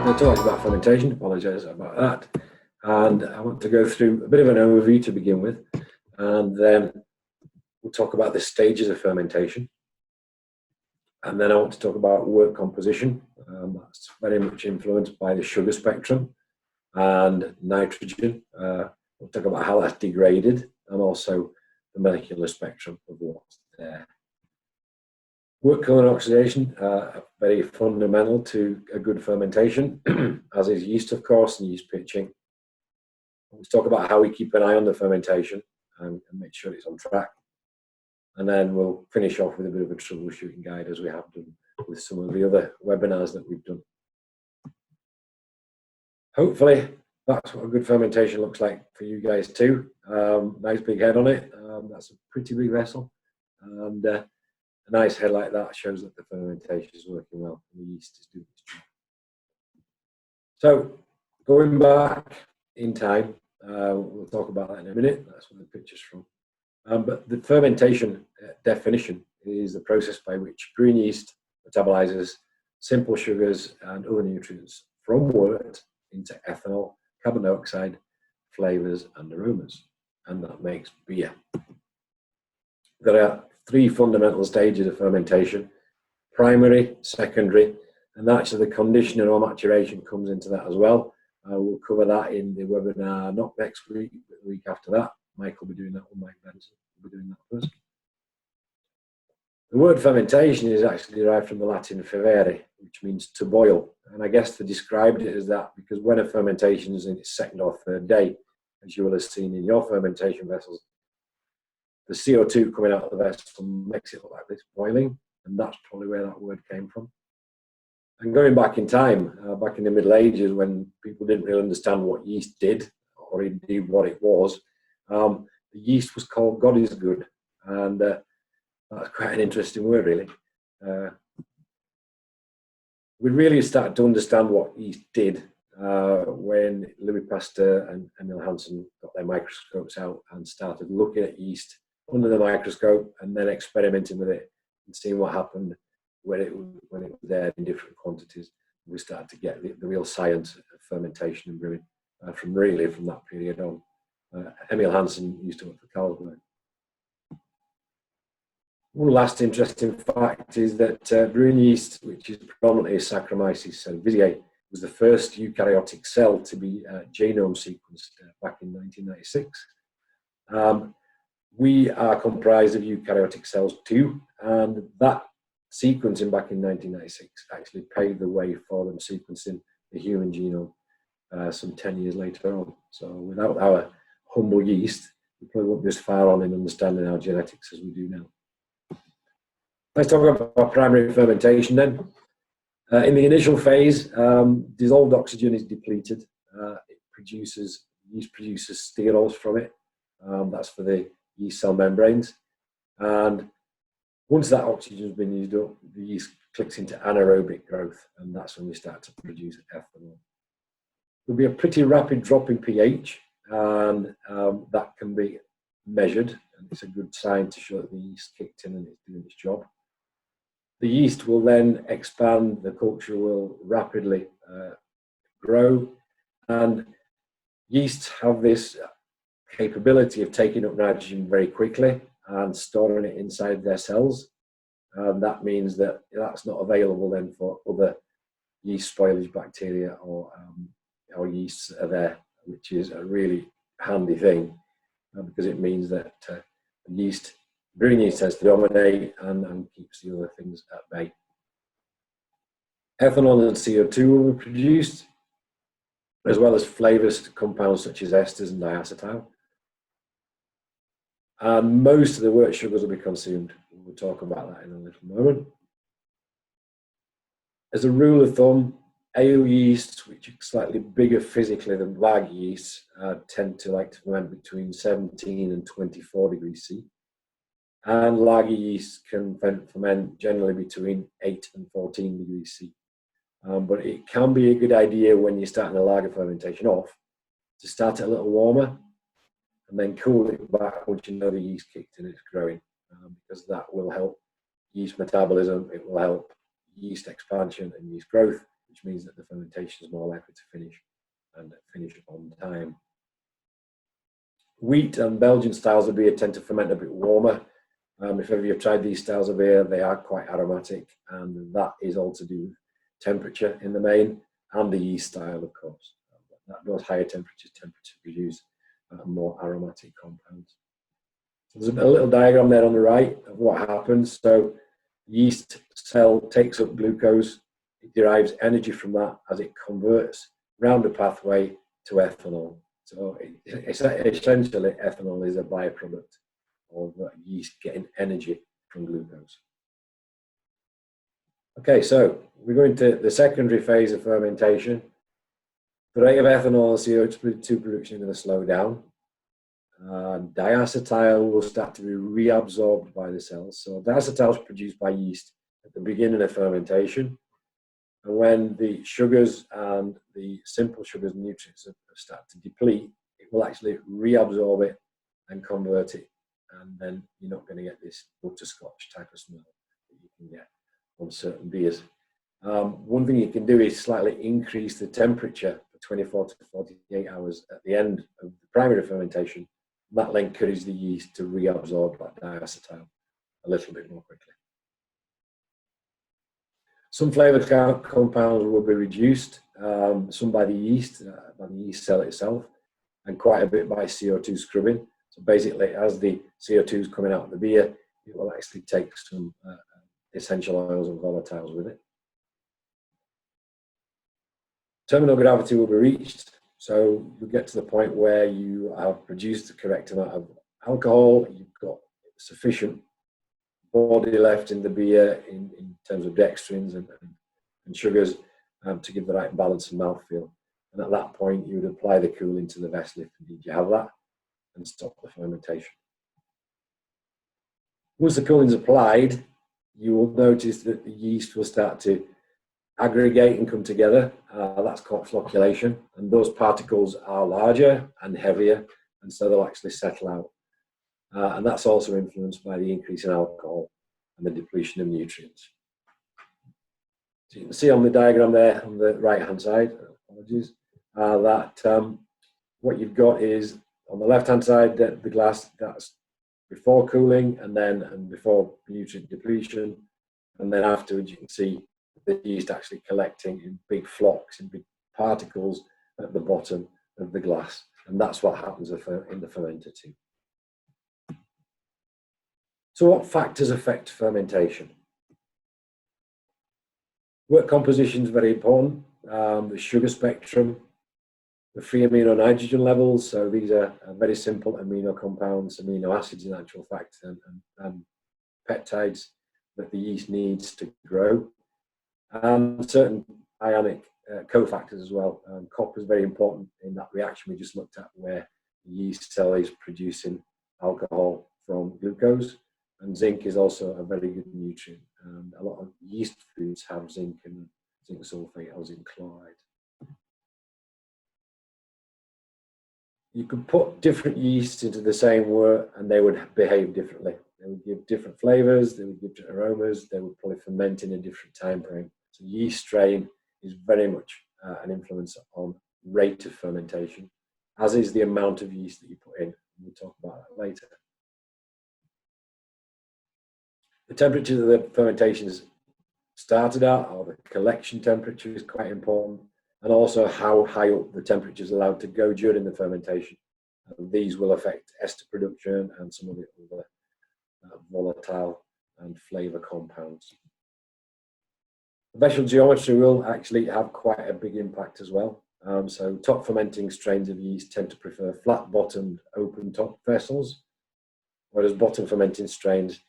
going to talk about fermentation, apologise about that. And I want to go through a bit of an overview to begin with, and then we'll talk about the stages of fermentation. And then I want to talk about wort composition. That's very much influenced by the sugar spectrum and nitrogen. We'll talk about how that's degraded and also the molecular spectrum of what's there. Wort kiln and oxidation are very fundamental to a good fermentation, as is yeast, of course, and yeast pitching. Let's talk about how we keep an eye on the fermentation and make sure it's on track. And then we'll finish off with a bit of a troubleshooting guide, as we have done with some of the other webinars that we've done. Hopefully, that's what a good fermentation looks like for you guys too. Nice big head on it. That's a pretty big vessel. And a nice head like that shows that the fermentation is working well and the yeast is doing its job. So, going back in time, we'll talk about that in a minute. That's where the picture's from. But the fermentation definition is the process by which brewing yeast metabolizes simple sugars and other nutrients from wort into ethanol, carbon dioxide, flavors, and aromas. And that makes beer. There are three fundamental stages of fermentation: primary, secondary, and actually the conditioning or maturation comes into that as well. We'll cover that in the webinar, not next week, but the week after that. Mike will be doing that, or Mike Benson will be doing that first. The word fermentation is actually derived from the Latin fervere, which means to boil. And I guess they described it as that because when a fermentation is in its second or third day, as you will have seen in your fermentation vessels, the CO2 coming out of the vessel makes it look like this, boiling, and that's probably where that word came from. And going back in time, back in the Middle Ages, when people didn't really understand what yeast did, or indeed what it was, the yeast was called God is good, and that's quite an interesting word, really. We really started to understand what yeast did when Louis Pasteur and Emil Hansen got their microscopes out and started looking at yeast under the microscope and then experimenting with it and seeing what happened when it was there in different quantities. We started to get the real science of fermentation and brewing from that period on. Emil Hansen used to work for Carlsberg. One last interesting fact is that brewing yeast, which is predominantly Saccharomyces cerevisiae, was the first eukaryotic cell to be genome sequenced back in 1996. We are comprised of eukaryotic cells too, and that sequencing back in 1996 actually paved the way for them sequencing the human genome some 10 years later on. So without our humble yeast, we probably won't be as far on in understanding our genetics as we do now. Let's talk about primary fermentation then. In the initial phase, dissolved oxygen is depleted. Yeast produces sterols from it. That's for the yeast cell membranes. And once that oxygen has been used up, the yeast clicks into anaerobic growth, and that's when we start to produce ethanol. There'll be a pretty rapid drop in pH, and that can be measured, and it's a good sign to show that the yeast kicked in and it's doing its job. The yeast will then expand, the culture will rapidly grow, and yeasts have this capability of taking up nitrogen very quickly and storing it inside their cells. And that means that that's not available then for other yeast spoilage bacteria or yeasts that are there, which is a really handy thing because it means that brewing yeast tends to dominate and keeps the other things at bay. Ethanol and CO2 will be produced, as well as flavors compounds such as esters and diacetyl. And most of the wort sugars will be consumed. We'll talk about that in a little moment. As a rule of thumb, ale yeasts, which are slightly bigger physically than lager yeasts, tend to like to ferment between 17 and 24 degrees C. And lager yeast can ferment generally between 8 and 14 degrees C. But it can be a good idea when you're starting a lager fermentation off to start it a little warmer and then cool it back once you know the yeast kicked in and it's growing, because that will help yeast metabolism, it will help yeast expansion and yeast growth, which means that the fermentation is more likely to finish and finish on time. Wheat and Belgian styles of beer tend to ferment a bit warmer. If ever you've tried these styles of beer, they are quite aromatic, and that is all to do with temperature in the main, and the yeast style, of course. Those higher temperatures tend to produce more aromatic compounds. So there's a little diagram there on the right of what happens. So yeast cell takes up glucose, it derives energy from that as it converts round a pathway to ethanol. So essentially, ethanol is a byproduct of yeast getting energy from glucose. Okay, so we're going to the secondary phase of fermentation. The rate of ethanol and CO2 production is going to slow down. Diacetyl will start to be reabsorbed by the cells. So diacetyl is produced by yeast at the beginning of fermentation. And when the sugars and the simple sugars and nutrients start to deplete, it will actually reabsorb it and convert it. And then you're not going to get this butterscotch type of smell that you can get on certain beers. One thing you can do is slightly increase the temperature for 24 to 48 hours at the end of the primary fermentation. That will encourage the yeast to reabsorb that diacetyl a little bit more quickly. Some flavour compounds will be reduced, some by the yeast cell itself, and quite a bit by CO2 scrubbing. So basically, as the CO2 is coming out of the beer, it will actually take some essential oils and volatiles with it. Terminal gravity will be reached, so you get to the point where you have produced the correct amount of alcohol, you've got sufficient body left in the beer in terms of dextrins and sugars to give the right balance and mouthfeel. And at that point, you would apply the cooling to the vessel if indeed you have that, and stop the fermentation. Once the cooling is applied, you will notice that the yeast will start to aggregate and come together. That's called flocculation, and those particles are larger and heavier, and so they'll actually settle out. And that's also influenced by the increase in alcohol and the depletion of nutrients. So you can see on the diagram there on the right-hand side, apologies, that what you've got is on the left-hand side, the glass, that's before cooling and before nutrient depletion. And then afterwards, you can see the yeast actually collecting in big flocks, in big particles at the bottom of the glass. And that's what happens in the fermenter too. So what factors affect fermentation? Wort composition is very important. The sugar spectrum, the free amino nitrogen levels. So these are very simple amino compounds, amino acids in actual fact, and peptides that the yeast needs to grow. Certain ionic cofactors as well. Copper is very important in that reaction we just looked at, where the yeast cell is producing alcohol from glucose. And zinc is also a very good nutrient. A lot of yeast foods have zinc and zinc sulfate or zinc chloride. You could put different yeasts into the same wort and they would behave differently. They would give different flavors, they would give different aromas, they would probably ferment in a different time frame. So yeast strain is very much an influence on rate of fermentation, as is the amount of yeast that you put in. We'll talk about that later. The temperature of the fermentation is started at, or the collection temperature, is quite important, and also how high up the temperature is allowed to go during the fermentation. And these will affect ester production and some of the other volatile and flavour compounds. The vessel geometry will actually have quite a big impact as well. So top fermenting strains of yeast tend to prefer flat-bottomed, open-top vessels, whereas bottom fermenting strains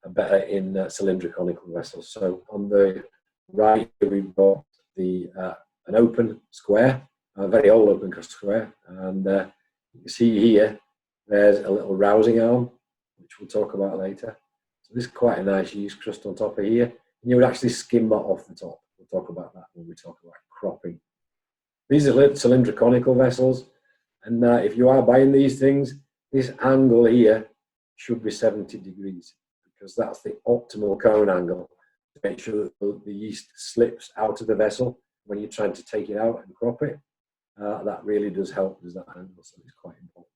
are better in cylindric conical vessels. So on the right, we've got an open square, a very old open square, and you can see here there's a little rousing arm, which we'll talk about later. So this is quite a nice yeast crust on top of here, and you would actually skim that off the top. We'll talk about that when we talk about cropping. These are cylindric conical vessels, and if you are buying these things, this angle here should be 70 degrees, because that's the optimal cone angle to make sure that the yeast slips out of the vessel when you're trying to take it out and crop it, that really does help, does that angle, so it's quite important.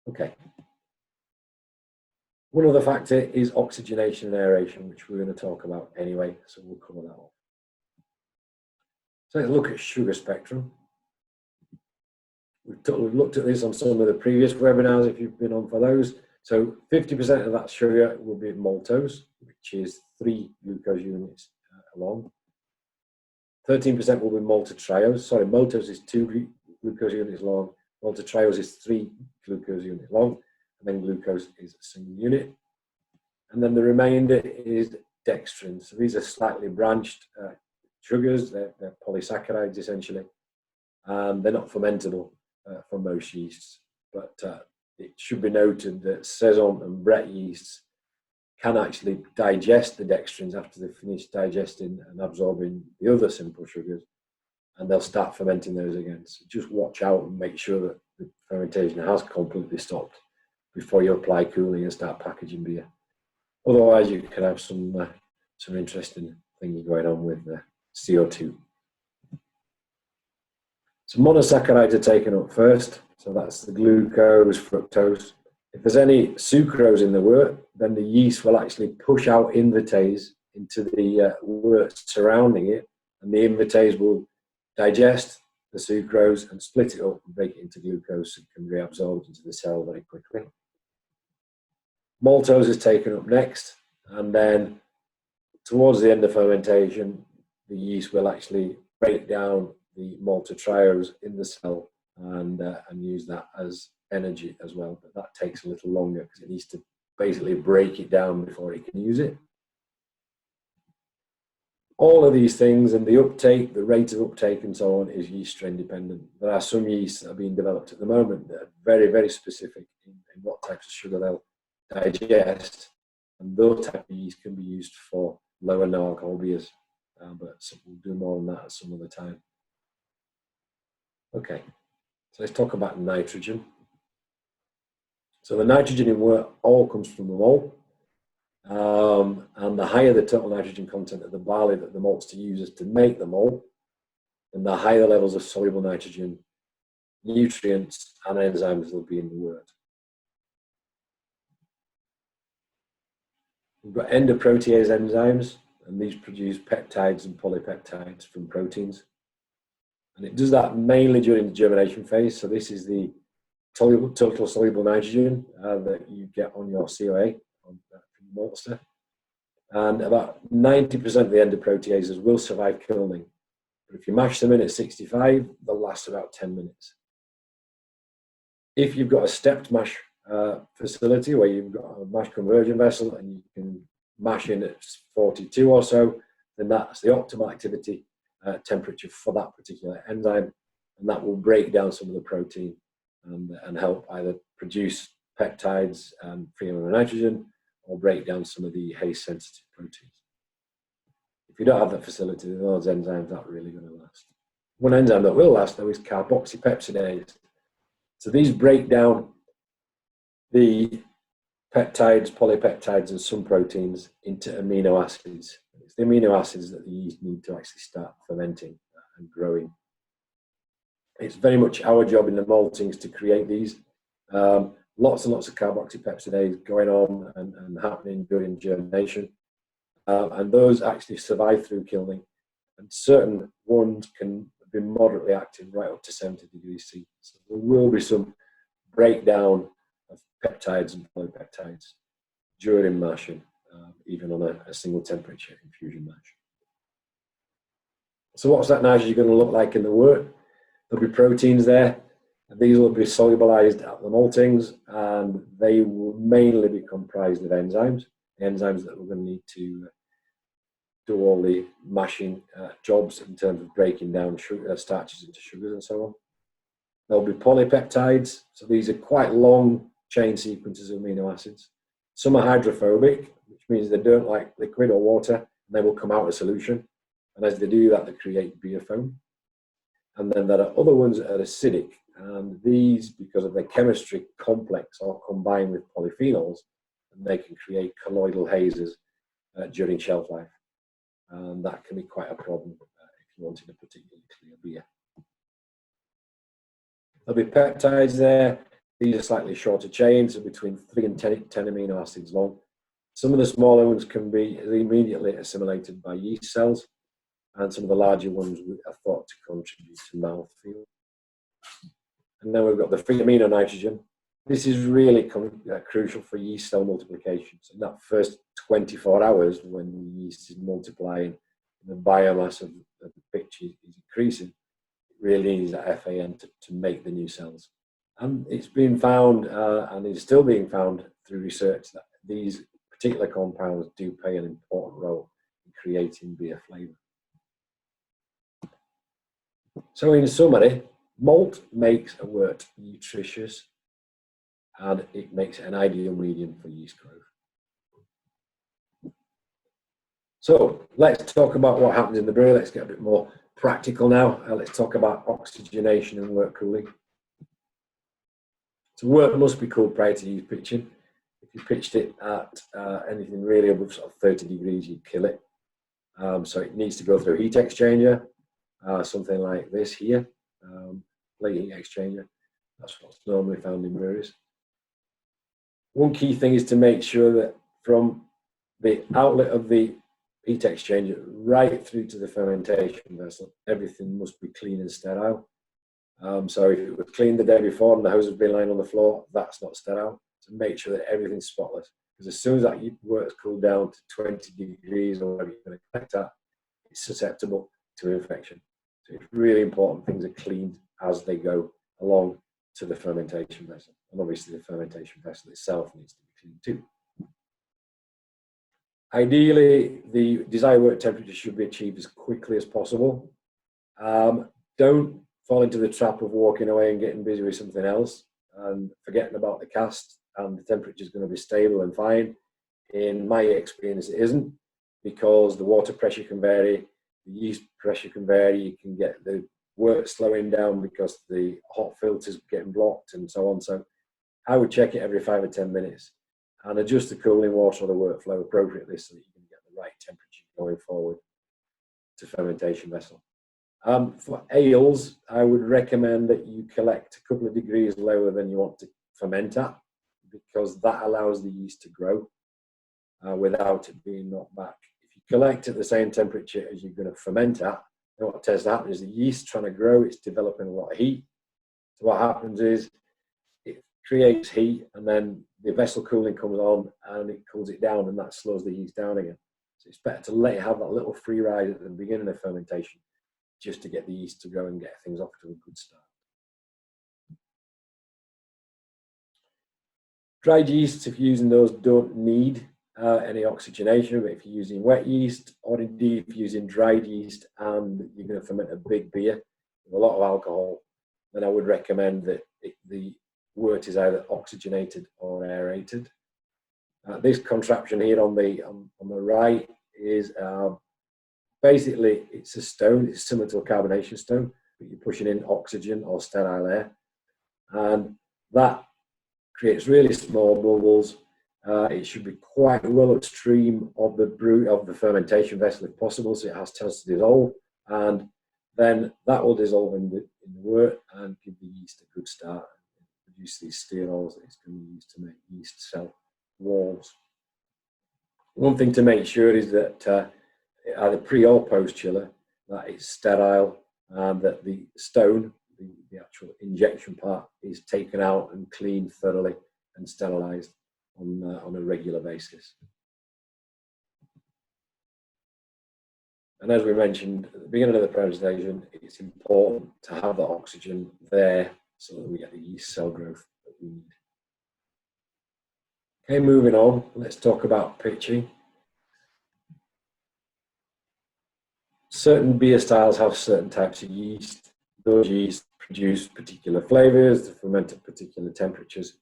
Okay. One other factor is oxygenation and aeration, which we're going to talk about anyway, so we'll cover that off. So let's look at sugar spectrum. We've looked at this on some of the previous webinars if you've been on for those. So 50% of that sugar will be maltose, which is 3 glucose units long. 13% will be malted triose. Sorry, maltose is 2 glucose units long. Malted triose is 3 glucose units long. And then glucose is a single unit. And then the remainder is dextrin. So these are slightly branched sugars. They're polysaccharides essentially. And they're not fermentable for most yeasts. But it should be noted that Saison and Brett yeasts can actually digest the dextrins after they've finished digesting and absorbing the other simple sugars, and they'll start fermenting those again. So just watch out and make sure that the fermentation has completely stopped before you apply cooling and start packaging beer. Otherwise, you can have some interesting things going on with the CO2. So monosaccharides are taken up first. So that's the glucose, fructose. If there's any sucrose in the wort, then the yeast will actually push out invertase into the wort surrounding it, and the invertase will digest the sucrose and split it up and break it into glucose so it can reabsorb into the cell very quickly. Maltose is taken up next, and then towards the end of fermentation, the yeast will actually break down the malted triose in the cell and use that as energy as well, but that takes a little longer because it needs to basically break it down before it can use it. All of these things and the uptake, the rate of uptake and so on is yeast strain dependent. There are some yeasts that are being developed at the moment that are very, very specific in what types of sugar they'll digest, and those types of yeast can be used for lower no alcohol beers, but we'll do more on that at some other time. Okay, so let's talk about nitrogen. So the nitrogen in wort all comes from the malt, and the higher the total nitrogen content of the barley that the maltster uses to make the malt, then the higher levels of soluble nitrogen, nutrients and enzymes will be in the wort. We've got endoprotease enzymes, and these produce peptides and polypeptides from proteins. And it does that mainly during the germination phase. So this is the total soluble nitrogen that you get on your COA from the maltster. And about 90% of the endoproteases will survive kilning. But if you mash them in at 65, they'll last about 10 minutes. If you've got a stepped mash facility where you've got a mash conversion vessel and you can mash in at 42 or so, then that's the optimal activity temperature for that particular enzyme, and that will break down some of the protein and help either produce peptides and free nitrogen or break down some of the haze sensitive proteins. If you don't have that facility, then those enzymes aren't really going to last. One enzyme that will last though is carboxypeptidase. So these break down the peptides, polypeptides and some proteins into amino acids. It's the amino acids that the yeast need to actually start fermenting and growing. It's very much our job in the maltings to create these. Lots and lots of carboxypeptidase going on and happening during germination. And those actually survive through kilning. And certain ones can be moderately active right up to 70 degrees C. So there will be some breakdown of peptides and polypeptides during mashing, even on a single temperature infusion mash. So what's that nitrogen going to look like in the wort? There'll be proteins there, and these will be solubilized at the maltings, and they will mainly be comprised of enzymes that we're going to need to do all the mashing jobs in terms of breaking down starches into sugars and so on. There'll be polypeptides, so these are quite long chain sequences of amino acids. Some are hydrophobic, which means they don't like liquid or water, and they will come out of solution. And as they do that, they create beer foam. And then there are other ones that are acidic, and these, because of their chemistry, complex or combine with polyphenols, and they can create colloidal hazes during shelf life. And that can be quite a problem if you wanted a particularly clear beer. There'll be peptides there. These are slightly shorter chains, so between 3 and 10 amino acids long. Some of the smaller ones can be immediately assimilated by yeast cells, and some of the larger ones are thought to contribute to mouthfeel. And then we've got the free amino nitrogen. This is really crucial for yeast cell multiplication. So in that first 24 hours, when the yeast is multiplying, the biomass of the pitch is increasing, it really needs that FAN to make the new cells. And it's been found, and is still being found through research, that these particular compounds do play an important role in creating beer flavour. So in summary, malt makes a wort nutritious, and it makes an ideal medium for yeast growth. So let's talk about what happens in the brewery. Let's get a bit more practical now. Let's talk about oxygenation and wort cooling. So wort must be cooled prior to yeast pitching. If you pitched it at anything really above sort of 30 degrees, you'd kill it. So it needs to go through a heat exchanger, something like this here, plate heat exchanger. That's what's normally found in breweries. One key thing is to make sure that from the outlet of the heat exchanger right through to the fermentation vessel, everything must be clean and sterile. So if it was clean the day before and the hose has been lying on the floor, that's not sterile. So make sure that everything's spotless. Because as soon as that work's cooled down to 20 degrees or whatever you're going to collect at, it's susceptible to infection. So it's really important things are cleaned as they go along to the fermentation vessel. And obviously the fermentation vessel itself needs to be cleaned too. Ideally, the desired wort temperature should be achieved as quickly as possible. Don't fall into the trap of walking away and getting busy with something else and forgetting about the cast, and the temperature is going to be stable and fine. In my experience, it isn't, because the water pressure can vary, the yeast pressure can vary, you can get the wort slowing down because the hot filter's getting blocked and so on. So I would check it every 5 or 10 minutes and adjust the cooling water or the wort flow appropriately so that you can get the right temperature going forward to fermentation vessel. For ales, I would recommend that you collect a couple of degrees lower than you want to ferment at, because that allows the yeast to grow without it being knocked back. If you collect at the same temperature as you're going to ferment at, then what tends to happen is the yeast trying to grow, it's developing a lot of heat. So what happens is it creates heat, and then the vessel cooling comes on and it cools it down, and that slows the yeast down again. So it's better to let it have that little free ride at the beginning of fermentation, just to get the yeast to grow and get things off to a good start. Dried yeasts, if you're using those, don't need any oxygenation, but if you're using wet yeast, or indeed if you're using dried yeast and you're going to ferment a big beer with a lot of alcohol, then I would recommend that the wort is either oxygenated or aerated. This contraption here on the right is basically, it's a stone. It's similar to a carbonation stone, but you're pushing in oxygen or sterile air, and that creates really small bubbles. It should be quite well upstream of the fermentation vessel if possible, so it has a chance to dissolve, and then that will dissolve in the wort and give the yeast a good start and produce these sterols that it's going to be used to make yeast cell walls. One thing to make sure is that either pre or post chiller, that it's sterile, and that the stone, the actual injection part, is taken out and cleaned thoroughly and sterilized on a regular basis. And as we mentioned at the beginning of the presentation, it's important to have the oxygen there so that we get the yeast cell growth that we need. Okay, moving on, let's talk about pitching. Certain beer styles have certain types of yeast. Those yeast produce particular flavors, they ferment at particular temperatures,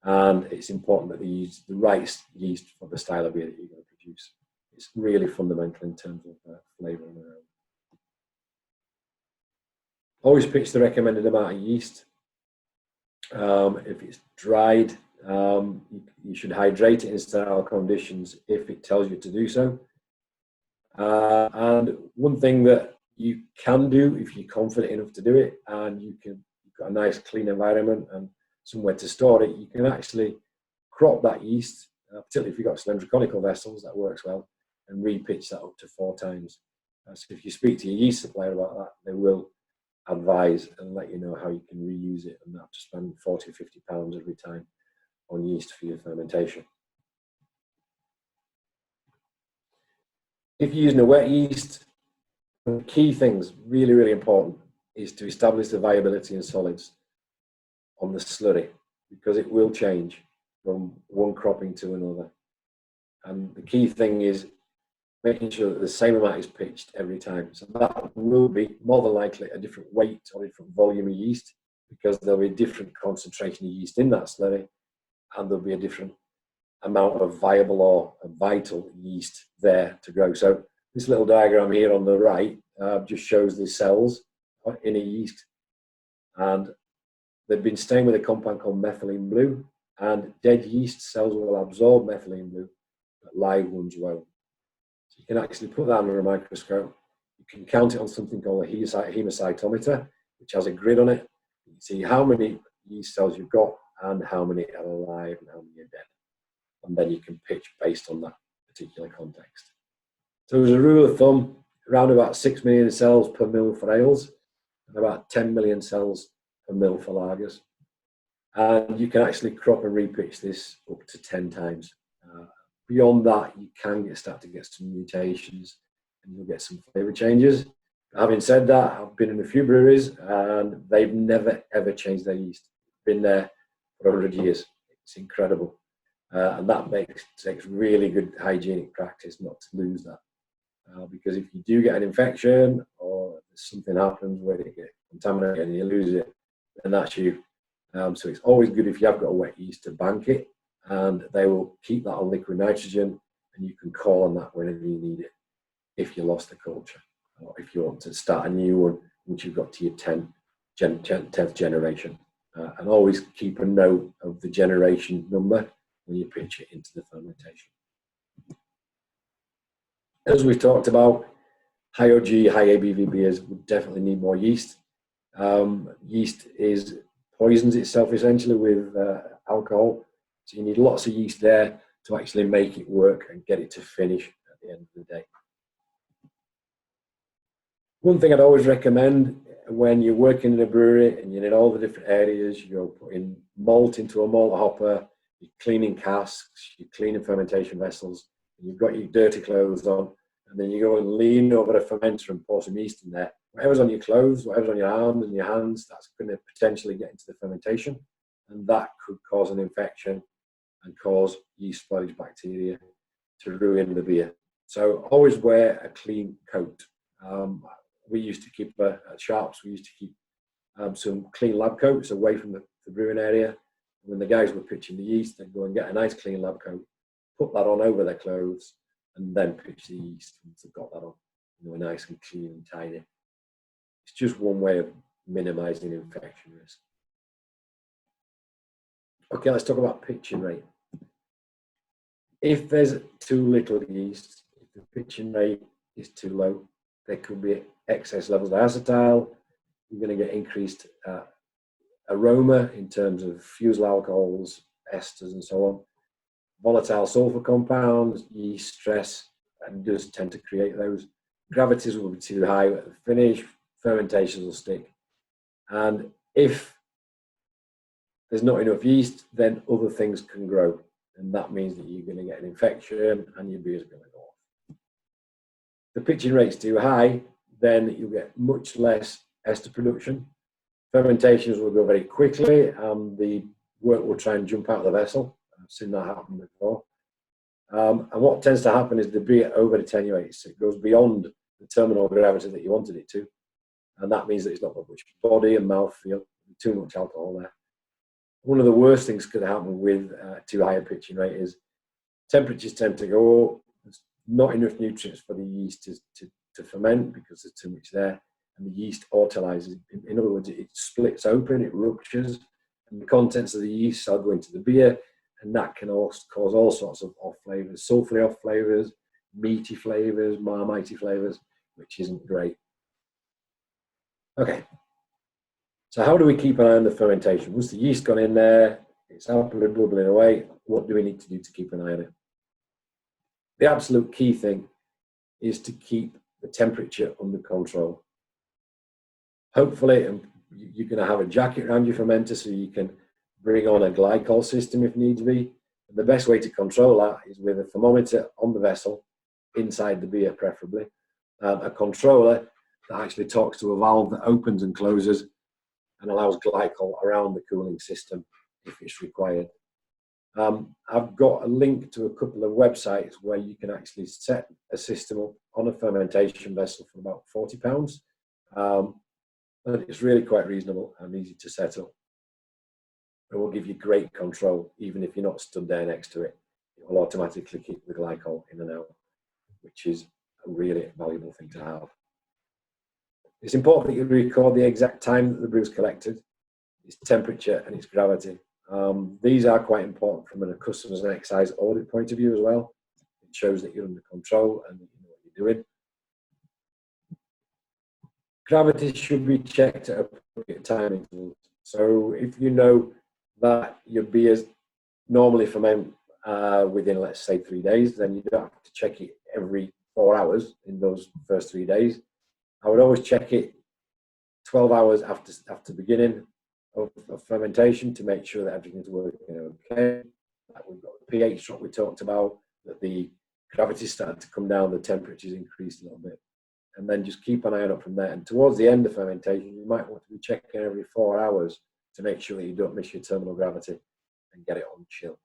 and it's important that they use the right yeast for the style of beer that you're going to produce. It's really fundamental in terms of flavor and aroma. Always pitch the recommended amount of yeast. If it's dried, you should hydrate it in sterile conditions if it tells you to do so. And one thing that you can do if you're confident enough to do it, and you've got a nice clean environment and somewhere to store it. You can actually crop that yeast, particularly if you've got cylindrical vessels, that works well, and repitch that up to 4 times. So if you speak to your yeast supplier about that, they will advise and let you know how you can reuse it and not to spend 40 or 50 pounds every time on yeast for your fermentation. If you're using a wet yeast, the key things, really, really important, is to establish the viability in solids on the slurry, because it will change from one cropping to another. And the key thing is making sure that the same amount is pitched every time. So that will be more than likely a different weight or a different volume of yeast, because there'll be a different concentration of yeast in that slurry, and there'll be a different amount of viable or vital yeast there to grow. So this little diagram here on the right just shows the cells in a yeast, and they've been staying with a compound called methylene blue, and dead yeast cells will absorb methylene blue, but live ones won't. So you can actually put that under a microscope. You can count it on something called a hemocytometer, which has a grid on it. You can see how many yeast cells you've got and how many are alive and how many are dead. And then you can pitch based on that particular context. So as a rule of thumb, around about 6 million cells per mil for ales and about 10 million cells per mil for lagers. And you can actually crop and repitch this up to 10 times. Beyond that, you can start to get some mutations and you'll get some flavour changes. Having said that, I've been in a few breweries and they've never ever changed their yeast. Been there for 100 years. It's incredible. And that takes really good hygienic practice not to lose that. Because if you do get an infection or something happens where it gets contaminated and you lose it, then that's you. So it's always good if you have got a wet yeast to bank it, and they will keep that on liquid nitrogen, and you can call on that whenever you need it if you lost the culture, or if you want to start a new one once you've got to your 10th generation. And always keep a note of the generation number when you pitch it into the fermentation. As we've talked about, high OG, high ABV beers would definitely need more yeast. Yeast poisons itself essentially with alcohol, so you need lots of yeast there to actually make it work and get it to finish at the end of the day. One thing I'd always recommend when you're working in a brewery and you're in all the different areas, you're putting malt into a malt hopper, you're cleaning casks, you're cleaning fermentation vessels, you've got your dirty clothes on, and then you go and lean over a fermenter and pour some yeast in there. Whatever's on your clothes, whatever's on your arms and your hands, that's going to potentially get into the fermentation, and that could cause an infection and cause yeast spoilage bacteria to ruin the beer. So always wear a clean coat. We used to keep, at Sharps, we used to keep some clean lab coats away from the brewing area. When the guys were pitching the yeast, they'd go and get a nice clean lab coat, put that on over their clothes, and then pitch the yeast once they've got that on, nice and clean and tidy. It's just one way of minimizing infection risk. Okay, let's talk about pitching rate. If there's too little yeast, if the pitching rate is too low, there could be excess levels of acetyl. You're going to get increased aroma in terms of fusel alcohols, esters, and so on. Volatile sulfur compounds, yeast stress, and does tend to create those. Gravities will be too high at the finish, fermentations will stick. And if there's not enough yeast, then other things can grow. And that means that you're going to get an infection and your beer's going to go off. If the pitching rate's too high, then you'll get much less ester production. Fermentations will go very quickly and the wort will try and jump out of the vessel. I've seen that happen before. And what tends to happen is the beer over attenuates. It goes beyond the terminal gravity that you wanted it to. And that means that it's not got much body and mouthfeel, too much alcohol there. One of the worst things could happen with too high a pitching rate is temperatures tend to go up. There's not enough nutrients for the yeast to ferment because there's too much there. And the yeast autolyzes. In other words, it splits open, it ruptures, and the contents of the yeast are going to the beer, and that can also cause all sorts of off flavors, sulfury off flavors, meaty flavors, marmitey flavors, which isn't great. Okay, so how do we keep an eye on the fermentation? Once the yeast gone in there, it's happily bubbling away, what do we need to do to keep an eye on it? The absolute key thing is to keep the temperature under control. Hopefully, you're going to have a jacket around your fermenter so you can bring on a glycol system if needs be. And the best way to control that is with a thermometer on the vessel, inside the beer preferably, a controller that actually talks to a valve that opens and closes and allows glycol around the cooling system if it's required. I've got a link to a couple of websites where you can actually set a system on a fermentation vessel for about £40. And it's really quite reasonable and easy to set up. It will give you great control, even if you're not stood there next to it. It will automatically keep the glycol in and out, which is a really valuable thing to have. It's important that you record the exact time that the brew's collected, its temperature and its gravity. These are quite important from a customer's and excise audit point of view as well. It shows that you're under control and that you know what you're doing. Gravity should be checked at appropriate time intervals. So if you know that your beers normally ferment within, let's say, 3 days, then you don't have to check it every 4 hours in those first 3 days. I would always check it 12 hours after beginning of fermentation to make sure that everything's working okay. That we've got the pH drop we talked about, that the gravity started to come down, the temperature's increased a little bit. And then just keep an eye on it from there. And towards the end of fermentation, you might want to be checking every 4 hours to make sure that you don't miss your terminal gravity and get it on chill.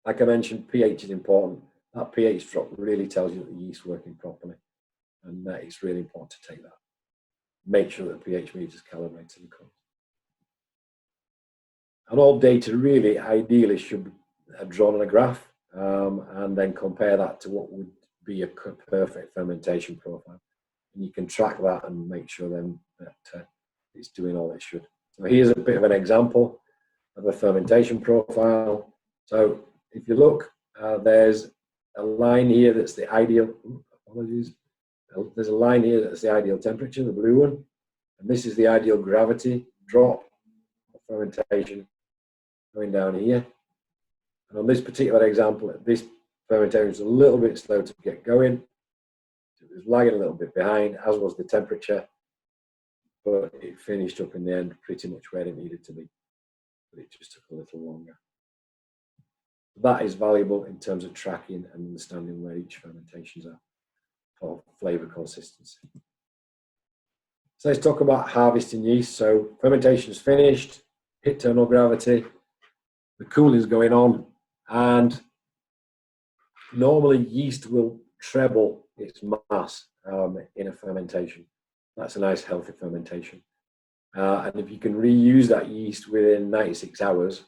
Like I mentioned, pH is important. That pH drop really tells you that the yeast is working properly. And it's really important to take that. Make sure that the pH meter is calibrated and correct. And all data really ideally should be drawn on a graph and then compare that to what would be a perfect fermentation profile. And you can track that and make sure then that it's doing all it should. So here's a bit of an example of a fermentation profile. So if you look, there's a line here that's the ideal, apologies. There's a line here that's the ideal temperature, the blue one. And this is the ideal gravity drop of fermentation going down here. And on this particular example, this fermentation was a little bit slow to get going. It was lagging a little bit behind, as was the temperature, but it finished up in the end pretty much where it needed to be. But it just took a little longer. That is valuable in terms of tracking and understanding where each fermentations are for flavor consistency. So let's talk about harvesting yeast. So fermentation is finished, hit terminal gravity, the cooling is going on, and normally yeast will treble its mass in a fermentation. That's a nice healthy fermentation. And if you can reuse that yeast within 96 hours,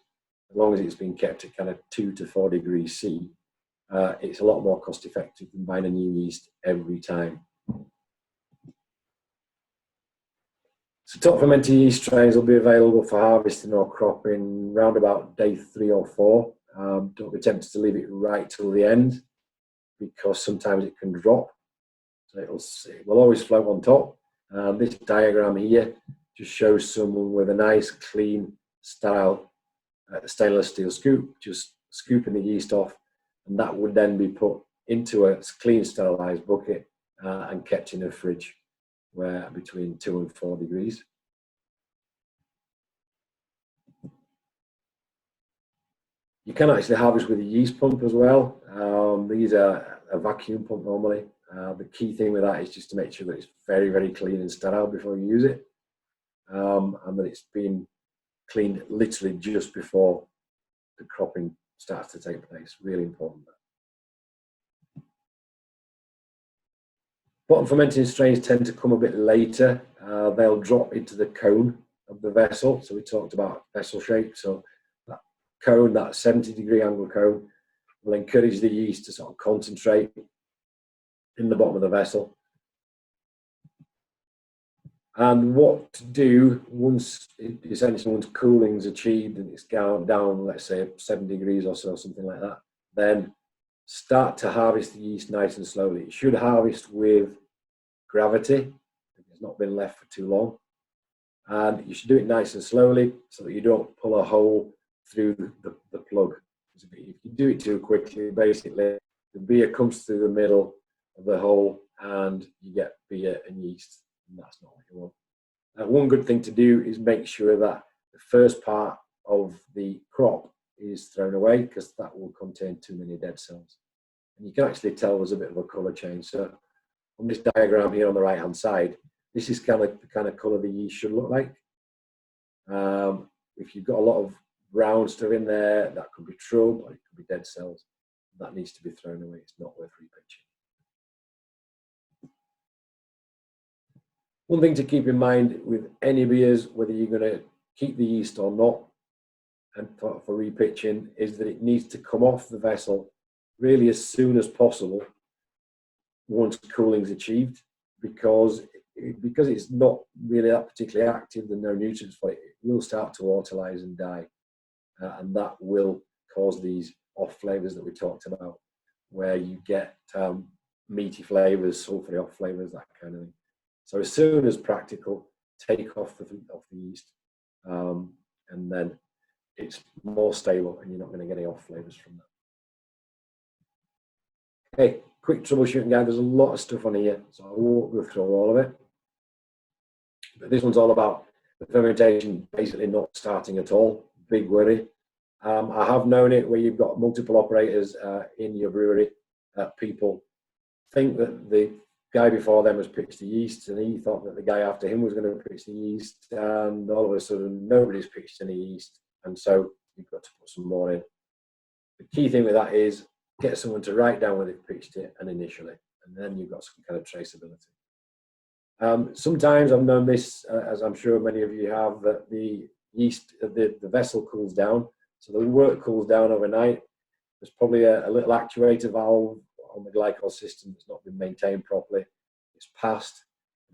as long as it's been kept at kind of 2 to 4 degrees C, it's a lot more cost effective than buying a new yeast every time. So top fermented yeast strains will be available for harvesting or cropping round about day 3 or 4. Don't be tempted to leave it right till the end, because sometimes it can drop. So it will always float on top. This diagram here just shows someone with a nice, clean, sterile stainless steel scoop, just scooping the yeast off, and that would then be put into a clean, sterilized bucket and kept in a fridge where between 2 and 4 degrees. You can actually harvest with a yeast pump as well. These are a vacuum pump normally. The key thing with that is just to make sure that it's very, very clean and sterile before you use it, and that it's been cleaned literally just before the cropping starts to take place. Really important. Bottom fermenting strains tend to come a bit later. They'll drop into the cone of the vessel. So we talked about vessel shape. So that cone, that 70-degree angle cone, will encourage the yeast to sort of concentrate in the bottom of the vessel. And what to do once cooling is achieved and it's down, let's say 7 degrees or so, something like that, then start to harvest the yeast nice and slowly. It should harvest with gravity it's not been left for too long. And you should do it nice and slowly so that you don't pull a hole through the plug. If you do it too quickly, basically, the beer comes through the middle of the hole and you get beer and yeast, and that's not what you want. One good thing to do is make sure that the first part of the crop is thrown away, because that will contain too many dead cells. And you can actually tell there's a bit of a colour change. So on this diagram here on the right hand side, this is kind of the kind of colour the yeast should look like. If you've got a lot of brown stuff in there, that could be trouble, or it could be dead cells. That needs to be thrown away. It's not worth repitching. One thing to keep in mind with any beers, whether you're going to keep the yeast or not, and for repitching, is that it needs to come off the vessel really as soon as possible once cooling is achieved, because it's not really that particularly active, there's no nutrients for it, it will start to autolyze and die, and that will cause these off flavors that we talked about, where you get meaty flavors, sulfury off flavors, that kind of thing. So as soon as practical, take off the yeast, and then it's more stable and you're not going to get any off flavors from that. Okay, quick troubleshooting guide. There's a lot of stuff on here, so I won't go through all of it. But this one's all about the fermentation basically not starting at all. Big worry. I have known it where you've got multiple operators in your brewery. People think that the guy before them has pitched the yeast, and he thought that the guy after him was going to pitch the yeast, and all of a sudden nobody's pitched any yeast, and so you've got to put some more in. The key thing with that is get someone to write down when they've pitched it and initially, and then you've got some kind of traceability. Sometimes I've known this, as I'm sure many of you have, that the yeast, the vessel cools down, so the wort cools down overnight. There's probably a little actuator valve on the glycol system that's not been maintained properly. It's passed,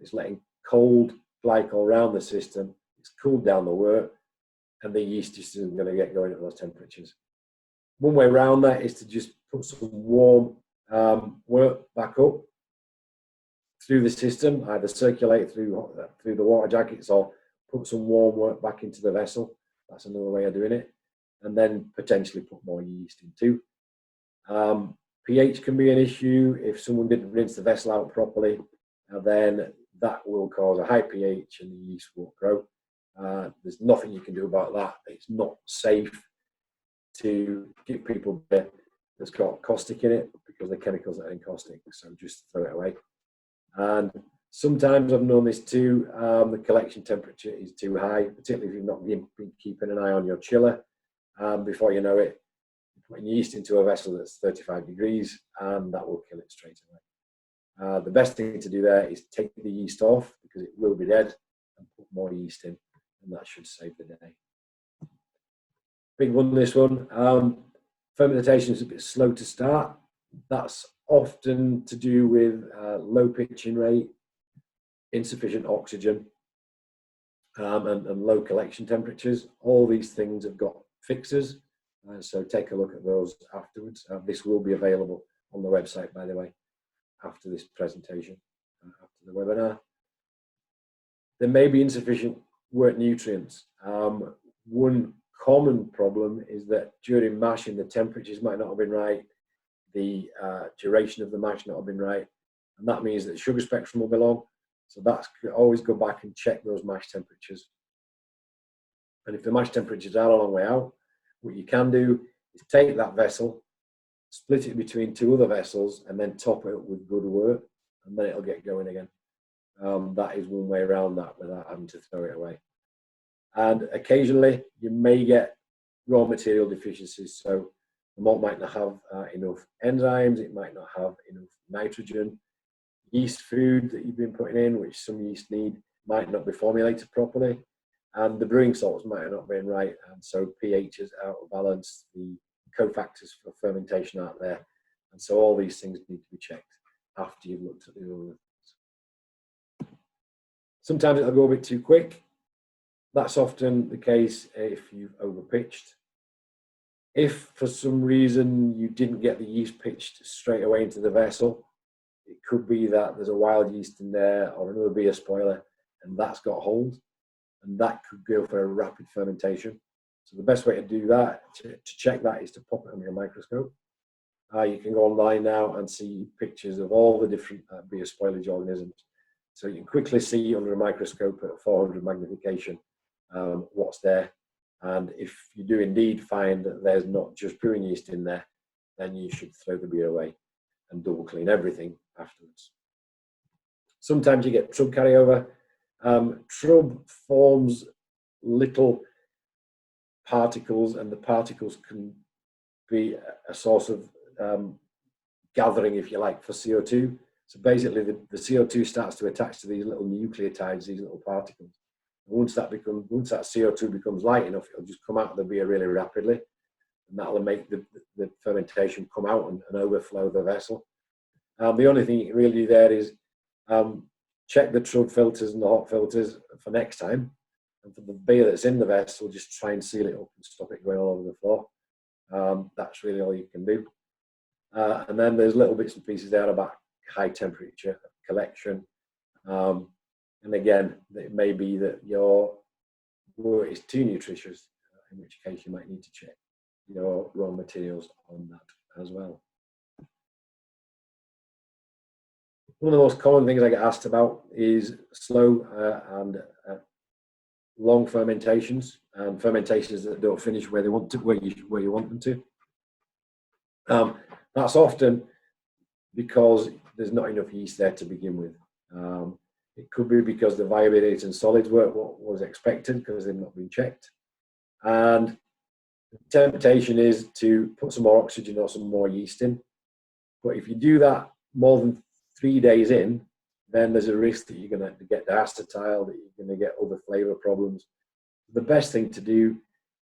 it's letting cold glycol around the system. It's cooled down the wort, and the yeast just isn't going to get going at those temperatures. One way around that is to just put some warm wort back up through the system, either circulate through the water jackets or put some warm wort back into the vessel. That's another way of doing it. And then potentially put more yeast in too. pH can be an issue. If someone didn't rinse the vessel out properly, then that will cause a high pH and the yeast won't grow. There's nothing you can do about that. It's not safe to give people beer that's got caustic in it, because the chemicals are in caustic, so just throw it away. And sometimes I've known this too, the collection temperature is too high, particularly if you've not been keeping an eye on your chiller. Before you know it, you're putting yeast into a vessel that's 35 degrees, and that will kill it straight away. The best thing to do there is take the yeast off, because it will be dead, and put more yeast in, and that should save the day. Big one, this one. Fermentation is a bit slow to start. That's often to do with low pitching rate, insufficient oxygen, and low collection temperatures. All these things have got fixes, so take a look at those afterwards. This will be available on the website, by the way, after this presentation, after the webinar. There may be insufficient wort nutrients. One common problem is that during mashing, the temperatures might not have been right, the duration of the mash not have been right, and that means that the sugar spectrum will be long. So that's always go back and check those mash temperatures. And if the mash temperatures are a long way out, what you can do is take that vessel, split it between two other vessels, and then top it up with good wort, and then it'll get going again. That is one way around that without having to throw it away. And occasionally you may get raw material deficiencies. So the malt might not have enough enzymes, it might not have enough nitrogen. Yeast food that you've been putting in, which some yeast need, might not be formulated properly. And the brewing salts might not have been right. And so pH is out of balance, the cofactors for fermentation aren't there. And so all these things need to be checked after you've looked at the other things. Sometimes it'll go a bit too quick. That's often the case if you've overpitched. If for some reason you didn't get the yeast pitched straight away into the vessel, It could be that there's a wild yeast in there or another beer spoiler, and that's got hold, and that could go for a rapid fermentation. So the best way to do that, to check that, is to pop it under a microscope. You can go online now and see pictures of all the different beer spoilage organisms. So you can quickly see under a microscope at 400 magnification what's there. And if you do indeed find that there's not just brewing yeast in there, then you should throw the beer away and double clean everything afterwards. Sometimes you get trub carryover. Trub forms little particles, and the particles can be a source of gathering, if you like, for CO2. So basically the CO2 starts to attach to these little nucleotides, these little particles. Once that CO2 becomes light enough, it'll just come out of the beer really rapidly, and that'll make the fermentation come out and overflow the vessel. The only thing you can really do there is check the trub filters and the hop filters for next time, and for the beer that's in the vessel, just try and seal it up and stop it going all over the floor. That's really all you can do. And then there's little bits and pieces there about high temperature collection. And again, it may be that your wort is too nutritious, in which case you might need to check your raw materials on that as well. One of the most common things I get asked about is slow and long fermentations, and fermentations that don't finish where they want to, where you want them to. That's often because there's not enough yeast there to begin with. It could be because the viability and solids weren't what was expected because they've not been checked. And the temptation is to put some more oxygen or some more yeast in. But if you do that more than 3 days in, then there's a risk that you're going to get diacetyl, that you're going to get other flavor problems. The best thing to do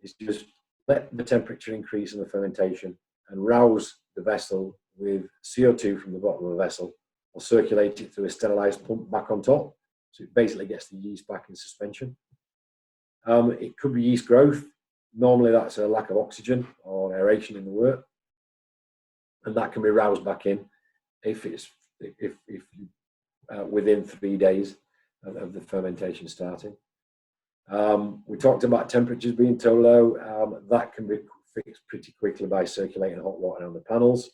is just let the temperature increase in the fermentation and rouse the vessel with CO2 from the bottom of the vessel, or circulate it through a sterilized pump back on top. So it basically gets the yeast back in suspension. It could be yeast growth. Normally that's a lack of oxygen or aeration in the wort, and that can be roused back in if within 3 days of the fermentation starting. We talked about temperatures being too low. That can be fixed pretty quickly by circulating hot water on the panels.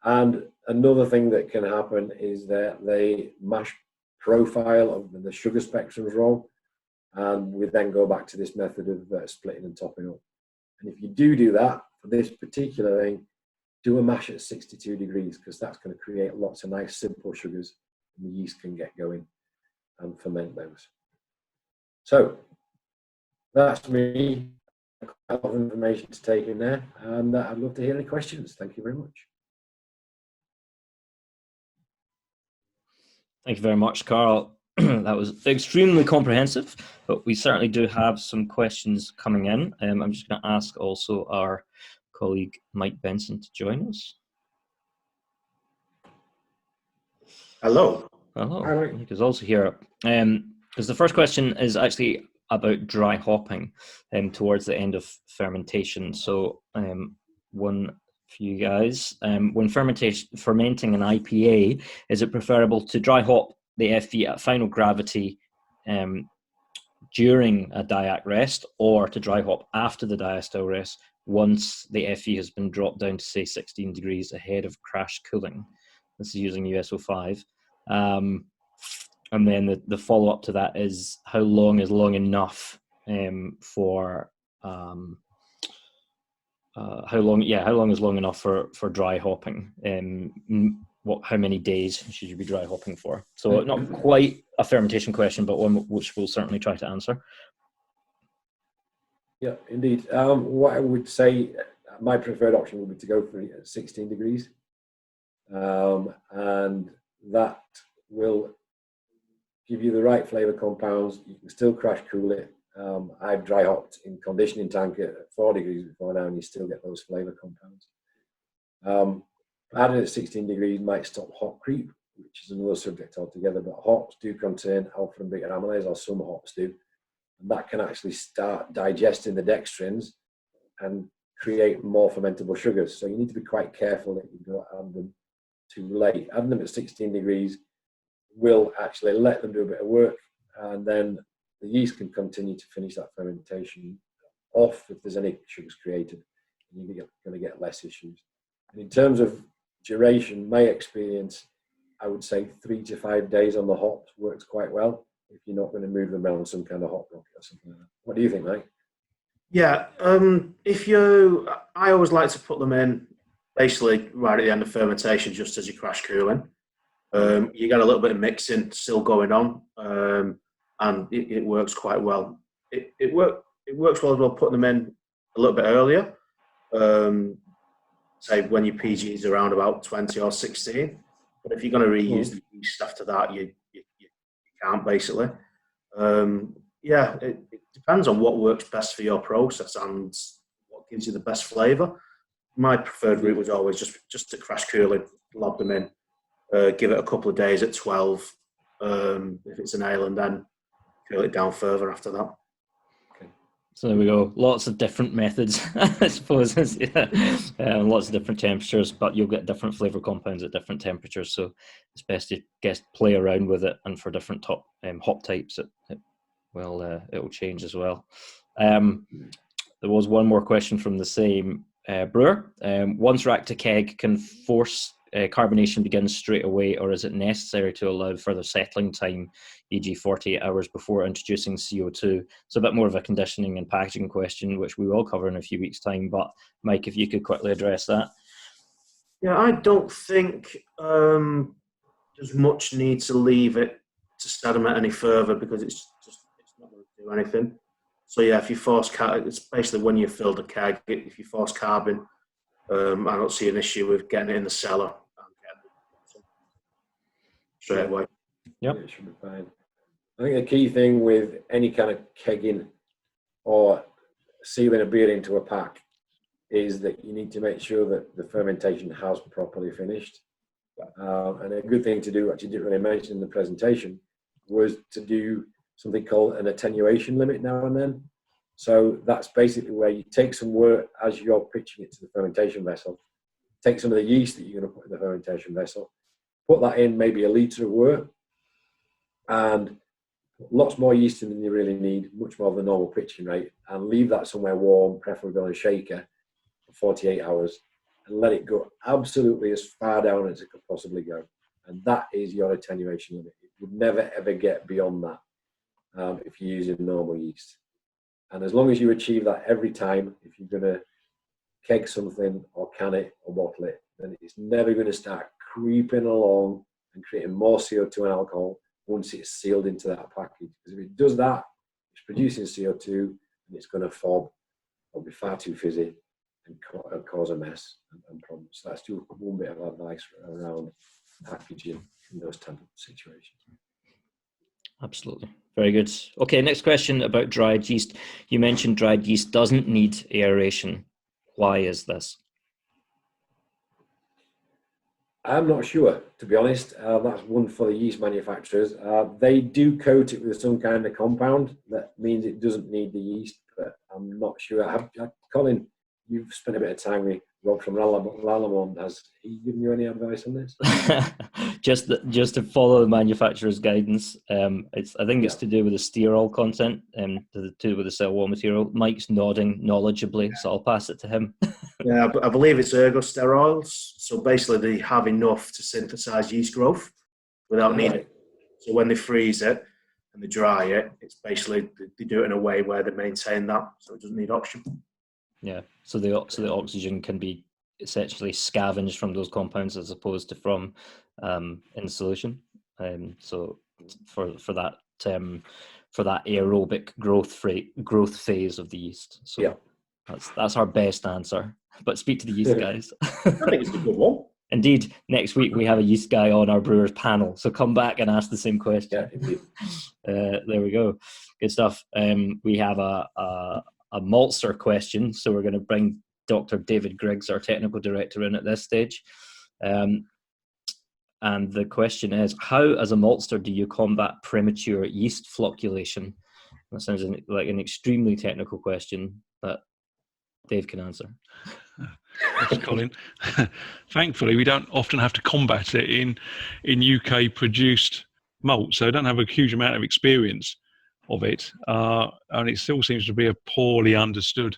And another thing that can happen is that the mash profile of the sugar spectrum is wrong, and we then go back to this method of splitting and topping up. And if you do that for this particular thing, do a mash at 62 degrees, because that's going to create lots of nice simple sugars, and the yeast can get going and ferment those. So that's me. A lot of information to take in there, and I'd love to hear any questions. Thank you very much. Thank you very much, Carl. That was extremely comprehensive, but we certainly do have some questions coming in. I'm just going to ask also our colleague Mike Benson to join us. Hello. Hello. Mike is also here. Because the first question is actually about dry hopping towards the end of fermentation. So one for you guys, when fermenting an IPA, is it preferable to dry hop the FV at final gravity during a diac rest, or to dry hop after the diacetyl rest once the FV has been dropped down to, say, 16 degrees ahead of crash cooling? This is using USO5. And then the follow-up to that is, how long is long enough for how long is long enough for dry hopping? How many days should you be dry hopping for? So not quite a fermentation question, but one which we'll certainly try to answer. Yeah, indeed. What I would say, my preferred option would be to go for 16 degrees, and that will give you the right flavor compounds. You can still crash cool it. I've dry hopped in conditioning tank at 4 degrees before now, and you still get those flavor compounds. Adding it at 16 degrees might stop hop creep, which is another subject altogether, but hops do contain alpha and beta amylase, or some hops do, and that can actually start digesting the dextrins and create more fermentable sugars. So you need to be quite careful that you don't add them too late. Adding them at 16 degrees will actually let them do a bit of work, and then the yeast can continue to finish that fermentation off if there's any sugars created, and you're going to get less issues. And in terms of duration, my experience, I would say 3 to 5 days on the hops works quite well if you're not going to move them around some kind of hop rocket or something like that. What do you think, Mike? Yeah, I always like to put them in basically right at the end of fermentation, just as you're crash cooling. You get a little bit of mixing still going on, and it works quite well. It works well as well putting them in a little bit earlier. Say when your PG is around about 20 or 16. But if you're going to reuse the yeast after that, you can't basically. It depends on what works best for your process and what gives you the best flavour. My preferred route was always just to crash cool it, lob them in, give it a couple of days at 12 if it's an ale, and then cool it down further after that. So there we go. Lots of different methods, I suppose. Lots of different temperatures, but you'll get different flavour compounds at different temperatures. So it's best to play around with it, and for different hop types, it will change as well. There was one more question from the same brewer. Once rack to keg, can force carbonation begin straight away, or is it necessary to allow further settling time, e.g. 48 hours before introducing CO2? It's a bit more of a conditioning and packaging question, which we will cover in a few weeks' time. But Mike, if you could quickly address that. Yeah, I don't think there's much need to leave it to sediment any further, because it's not going to do anything. So yeah, if you force it's basically when you fill the keg, if you force carbon, I don't see an issue with getting it in the cellar and getting it straight away. Yep. Yeah, it should be fine. I think the key thing with any kind of kegging or sealing a beer into a pack is that you need to make sure that the fermentation has properly finished. And a good thing to do, which you didn't really mention in the presentation, was to do something called an attenuation limit now and then. So that's basically where you take some wort as you're pitching it to the fermentation vessel, take some of the yeast that you're going to put in the fermentation vessel, put that in maybe a litre of wort, and lots more yeast in than you really need, much more than the normal pitching rate, and leave that somewhere warm, preferably on a shaker, for 48 hours, and let it go absolutely as far down as it could possibly go. And that is your attenuation limit. It would never ever get beyond that if you're using normal yeast. And as long as you achieve that every time, if you're going to keg something or can it or bottle it, then it's never going to start creeping along and creating more CO2 and alcohol once it's sealed into that package. Because if it does that, it's producing CO2 and it's going to fob or be far too fizzy and cause a mess and problems. So that's just one bit of advice around packaging in those type of situations. Absolutely. Very good. Okay, next question about dried yeast. You mentioned dried yeast doesn't need aeration. Why is this? I'm not sure, to be honest. That's one for the yeast manufacturers. They do coat it with some kind of compound that means it doesn't need the yeast, but I'm not sure. Colin, you've spent a bit of time with Rob from Lalamon. Has he given you any advice on this? just to follow the manufacturer's guidance. I think it's to do with the sterol content and to do with the cell wall material. Mike's nodding knowledgeably, so I'll pass it to him. Yeah, I believe it's ergosterols. So basically, they have enough to synthesize yeast growth without needing. So when they freeze it and they dry it, it's basically they do it in a way where they maintain that, so it doesn't need oxygen. Yeah. So the oxygen can be essentially scavenged from those compounds as opposed to from in solution. So for that aerobic growth phase of the yeast. So yeah. That's our best answer. But speak to the yeast guys. I think it's a good one. Indeed, next week we have a yeast guy on our brewers panel, so come back and ask the same question. Yeah, indeed. There we go. Good stuff. We have a maltster question, so we're going to bring Dr. David Griggs, our technical director, in at this stage. And the question is, how as a maltster do you combat premature yeast flocculation? That sounds like an extremely technical question, but Dave can answer. Thanks, Colin. Thankfully, we don't often have to combat it in UK produced malt, so I don't have a huge amount of experience of it, and it still seems to be a poorly understood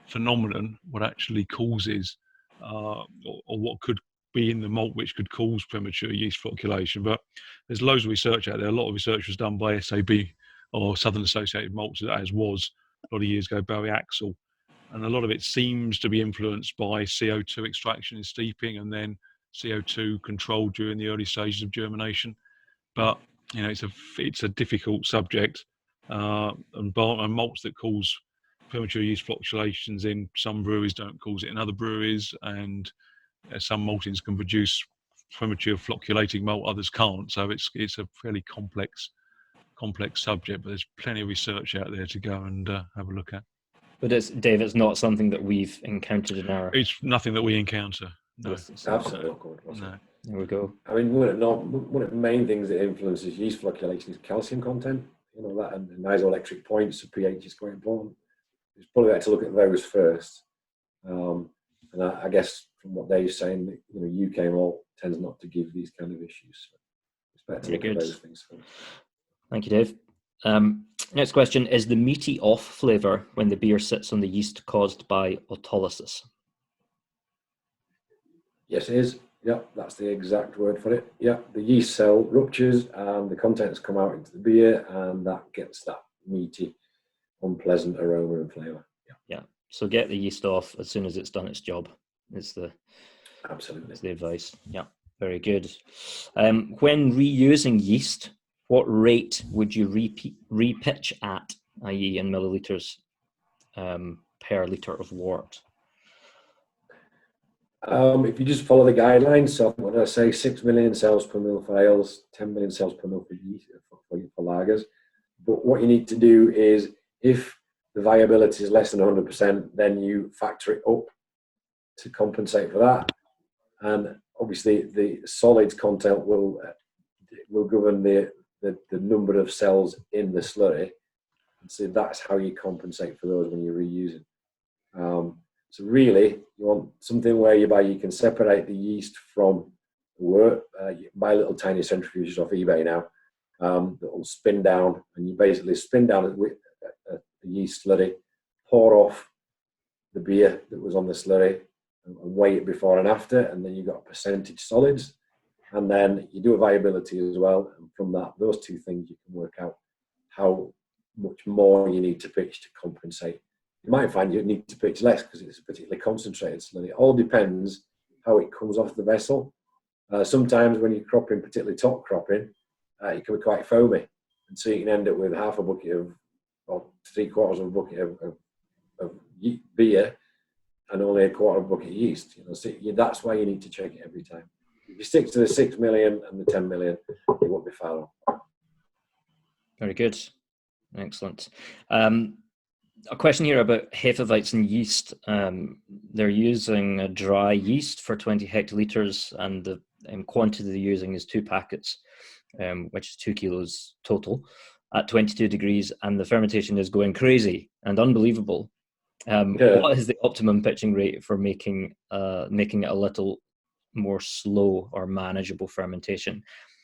phenomenon. What actually causes, or what could be in the malt which could cause premature yeast flocculation? But there's loads of research out there. A lot of research was done by SAB or Southern Associated Malts, as was a lot of years ago, Barry Axel. And a lot of it seems to be influenced by CO2 extraction in steeping and then CO2 control during the early stages of germination. But it's a difficult subject, and malts that cause premature yeast floculations in some breweries don't cause it in other breweries, and some maltings can produce premature flocculating malt, others can't. So it's a fairly complex subject, but there's plenty of research out there to go and have a look at. But Dave, it's not something that we've encountered in our... It's nothing that we encounter. No. Absolutely. No. There we go. I mean, one of the main things that influences yeast flocculation is calcium content. That and the isoelectric points, the pH is quite important. It's probably better to look at those first. And I guess from what Dave's saying, UK malt tends not to give these kind of issues. So it's better to look at those things first. Thank you, Dave. Next question, is the meaty off flavour when the beer sits on the yeast caused by autolysis? Yes, it is. Yeah, that's the exact word for it. Yeah, the yeast cell ruptures and the contents come out into the beer, and that gets that meaty, unpleasant aroma and flavour. Yeah. So get the yeast off as soon as it's done its job. Absolutely. Is the advice. Yeah, very good. When reusing yeast, what rate would you repitch at, i.e. in millilitres per litre of wort? If you just follow the guidelines, so when I say 6 million cells per mil for ales, 10 million cells per mil for yeast, for lagers. But what you need to do is, if the viability is less than 100%, then you factor it up to compensate for that. And obviously, the solids content will govern the number of cells in the slurry. And so that's how you compensate for those when you're reusing. So really, you want something whereby you can separate the yeast from the wort. You can buy little tiny centrifuges off eBay now that will spin down, and you basically spin down a yeast slurry, pour off the beer that was on the slurry, and weigh it before and after, and then you've got percentage solids. And then you do a viability as well, and from that, those two things, you can work out how much more you need to pitch to compensate. You might find you need to pitch less because it's a particularly concentrated slurry. It all depends how it comes off the vessel. Sometimes when you're cropping, particularly top cropping, it can be quite foamy, and so you can end up with half a bucket of, or 3/4 of a bucket of beer and only a quarter of a bucket of yeast. So that's why you need to check it every time. If you stick to the 6 million and the 10 million, you won't be far off. Very good. Excellent. A question here about Hefeweizen yeast. They're using a dry yeast for 20 hectolitres, and the quantity they're using is 2 packets, which is 2 kilos total, at 22 degrees, and the fermentation is going crazy and unbelievable. What is the optimum pitching rate for making it a little more slow or manageable fermentation?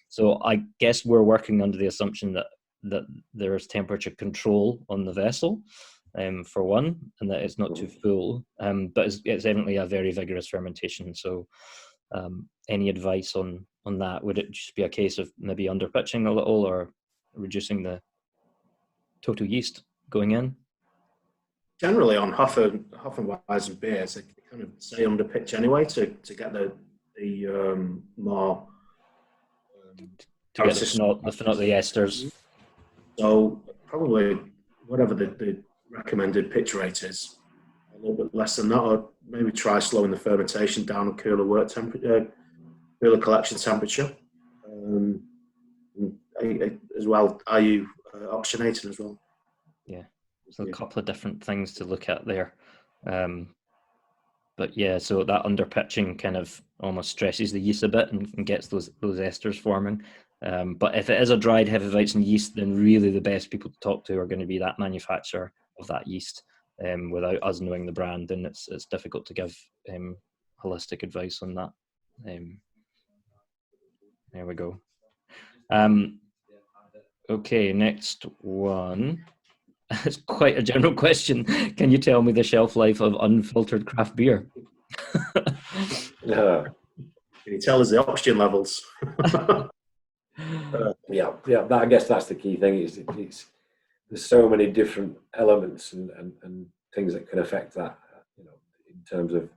So I guess we're working under the assumption that there is temperature control on the vessel, for one, and that it's not too full, but it's evidently a very vigorous fermentation. So any advice on that? Would it just be a case of maybe under pitching a little, or reducing the total yeast going in? Generally on Hefeweizen beers, they kind of say under pitch anyway to get the more to get the esters. So probably whatever the recommended pitch rate is, a little bit less than that, or maybe try slowing the fermentation down and cooler wort temperature, cooler collection temperature. As well, are you oxygenating as well? Yeah, so a couple of different things to look at there. But yeah, so that underpitching kind of almost stresses the yeast a bit and gets those esters forming. But if it is a dried Hefeweizen yeast, then really the best people to talk to are going to be that manufacturer of that yeast, without us knowing the brand, then it's difficult to give holistic advice on that. There we go. Okay, next one. It's quite a general question. Can you tell me the shelf life of unfiltered craft beer? Can you tell us the oxygen levels? Yeah. I guess that's the key thing. There's so many different elements and things that can affect that. In terms of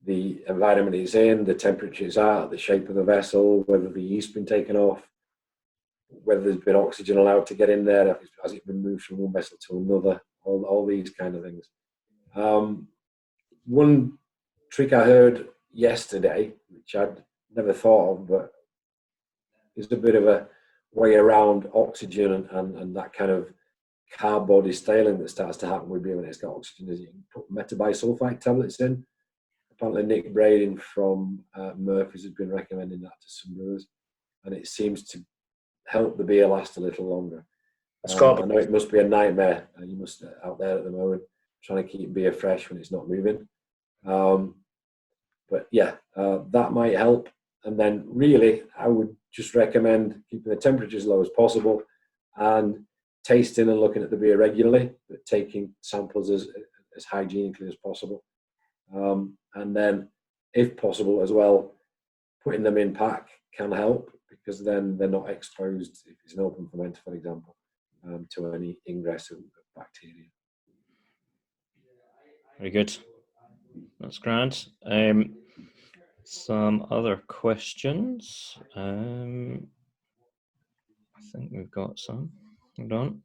the environment it's in, the temperature it's at, the shape of the vessel, whether the yeast been taken off, whether there's been oxygen allowed to get in there, has it been moved from one vessel to another, all these kind of things. One trick I heard yesterday, which I'd never thought of, but is a bit of a way around oxygen and that kind of carb body staling that starts to happen with beer when it's got oxygen, is you can put metabisulfite tablets in. Apparently Nick Braden from Murphy's has been recommending that to some brewers, and it seems to help the beer last a little longer. I know it must be a nightmare. You must out there at the moment trying to keep beer fresh when it's not moving. But yeah, that might help. And then really, I would just recommend keeping the temperature as low as possible and tasting and looking at the beer regularly, but taking samples as hygienically as possible. And then, if possible as well, putting them in pack can help, because then they're not exposed, if it's an open fermenter, for example, to any ingress of bacteria. Very good. That's grand. Some other questions. I think we've got some. Hold on.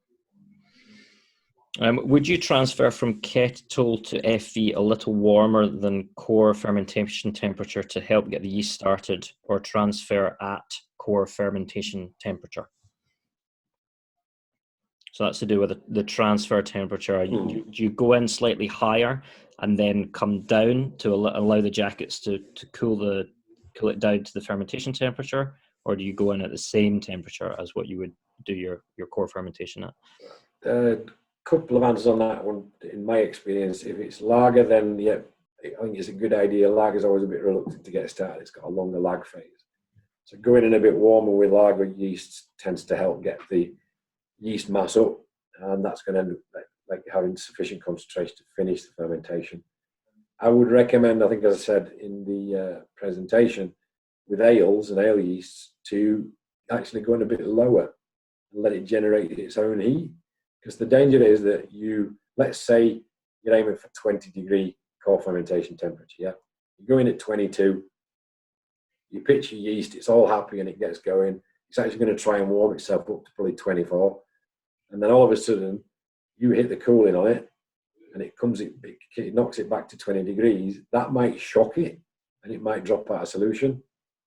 Would you transfer from kettle to FV a little warmer than core fermentation temperature to help get the yeast started, or transfer at core fermentation temperature? So that's to do with the transfer temperature. Do you go in slightly higher and then come down to allow the jackets to cool it down to the fermentation temperature, or do you go in at the same temperature as what you would do your core fermentation at? Couple of answers on that one. In my experience, if it's lager, then yeah, I think it's a good idea. Lager's always a bit reluctant to get started. It's got a longer lag phase. So going in a bit warmer with lager yeast tends to help get the yeast mass up, and that's going to end up like having sufficient concentration to finish the fermentation. I would recommend, I think as I said in the presentation, with ales and ale yeasts, to actually go in a bit lower and let it generate its own heat. Because the danger is that let's say you're aiming for 20-degree core fermentation temperature, yeah? You go in at 22, you pitch your yeast, it's all happy and it gets going. It's actually going to try and warm itself up to probably 24. And then all of a sudden, you hit the cooling on it and it knocks it back to 20 degrees. That might shock it and it might drop out of solution.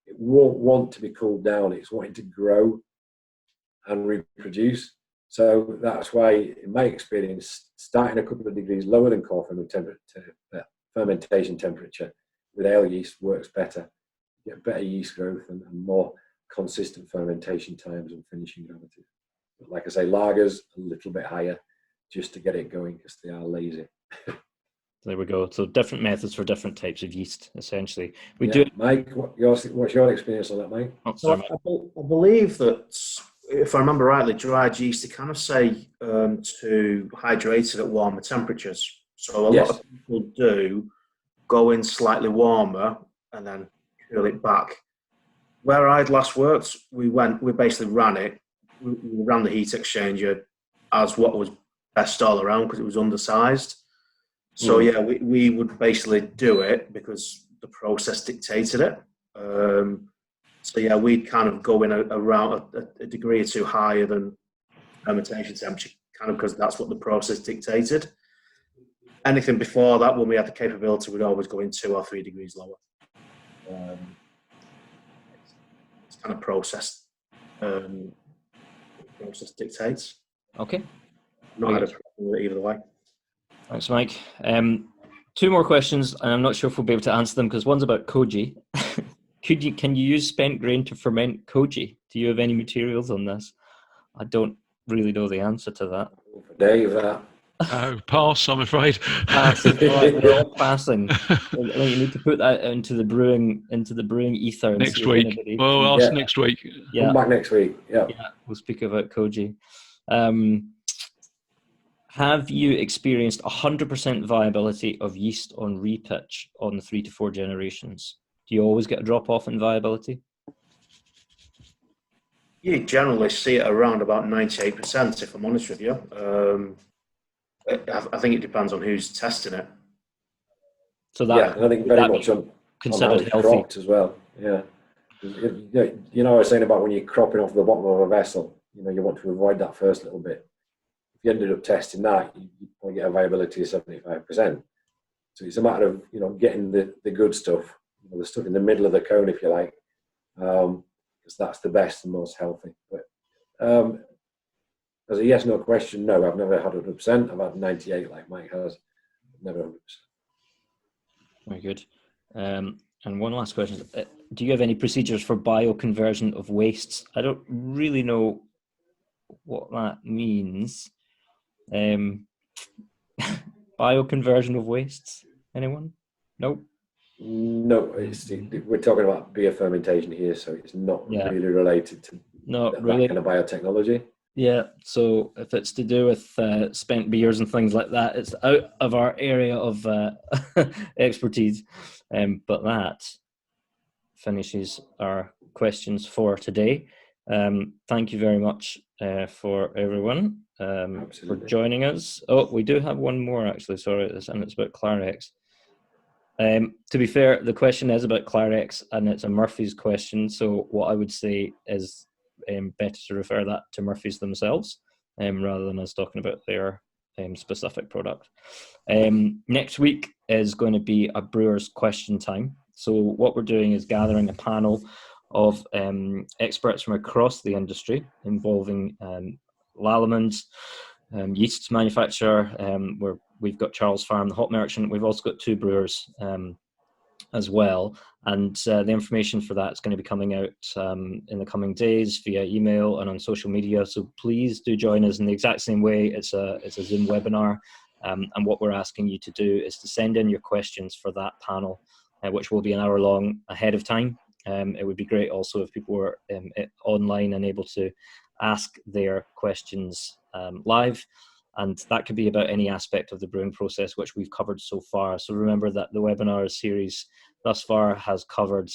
It won't want to be cooled down. It's wanting to grow and reproduce. So that's why, in my experience, starting a couple of degrees lower than core fermentation temperature with ale yeast works better. You get better yeast growth and more consistent fermentation times and finishing gravity. But like I say, lagers a little bit higher just to get it going because they are lazy. There we go. So different methods for different types of yeast, essentially. Mike, what's your experience on that, Mike? So I believe that, if I remember rightly, dried yeast, they kind of say to hydrate it at warmer temperatures. So a lot of people do go in slightly warmer and then cool it back. Where I'd last worked, we basically ran it. We ran the heat exchanger as what was best all around because it was undersized. So yeah, we would basically do it because the process dictated it. So yeah, we'd kind of go in around a degree or two higher than fermentation temperature, kind of because that's what the process dictated. Anything before that, when we had the capability, we'd always go in 2 or 3 degrees lower. It's kind of process dictates. Okay. Not had a problem with it either way. Thanks, Mike. 2 more questions, and I'm not sure if we'll be able to answer them because one's about koji. Can you use spent grain to ferment koji? Do you have any materials on this? I don't really know the answer to that. Dave, that. Oh, pass, I'm afraid. Passing. All right, we're all passing. I think you need to put that into the brewing ether and see Next if week. anybody. Well, ask Yeah. next week. Yeah, Come back next week. Yeah. yeah, we'll speak about Koji. Have you experienced 100% viability of yeast on repitch on the 3 to 4 generations? Do you always get a drop off in viability? You generally see it around about 98%, if I'm honest with you. I think it depends on who's testing it. So that, Yeah, and I think very much on how considered it's healthy. cropped as well. Yeah. You know, I was saying about when you're cropping off the bottom of a vessel, you know, you want to avoid that first little bit. If you ended up testing that, you probably get a viability of 75%. So it's a matter of, you know, getting the good stuff, you know, the stuff in the middle of the cone, if you like, because that's the best and most healthy. But as a yes, no question, no, I've never had 100%. I've had 98 like Mike has, never 100%. Very good. And one last question. Do you have any procedures for bioconversion of wastes? I don't really know what that means. Bioconversion of wastes? Anyone? Nope. No, we're talking about beer fermentation here, so it's not really related to that kind of biotechnology. Yeah, so if it's to do with spent beers and things like that, it's out of our area of expertise. But that finishes our questions for today. Thank you very much for everyone for joining us. Oh, we do have one more actually, sorry, and it's about Clarex. To be fair, the question is about Clarex and it's a Murphy's question, so what I would say is better to refer that to Murphy's themselves rather than us talking about their specific product. Next week is going to be a brewer's question time. So what we're doing is gathering a panel of experts from across the industry involving Lallemans, yeast manufacturer. We've got Charles Farm, the hop merchant. We've also got 2 brewers as well. And the information for that is going to be coming out in the coming days via email and on social media. So please do join us in the exact same way. It's a Zoom webinar. And what we're asking you to do is to send in your questions for that panel, which will be an hour long ahead of time. It would be great also if people were online and able to ask their questions live. And that could be about any aspect of the brewing process, which we've covered so far. So remember that the webinar series thus far has covered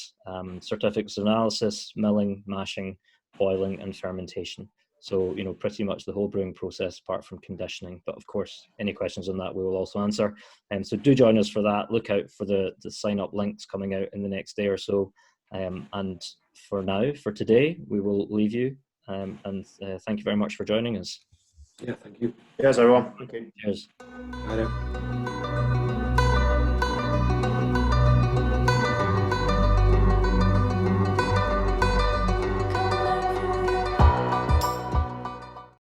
certificates of analysis, milling, mashing, boiling, and fermentation. So, you know, pretty much the whole brewing process apart from conditioning. But of course, any questions on that we will also answer. So do join us for that. Look out for the sign-up links coming out in the next day or so. And for now, for today, we will leave you. And thank you very much for joining us. Yeah, thank you. Cheers, everyone. Thank you. Cheers. Bye now.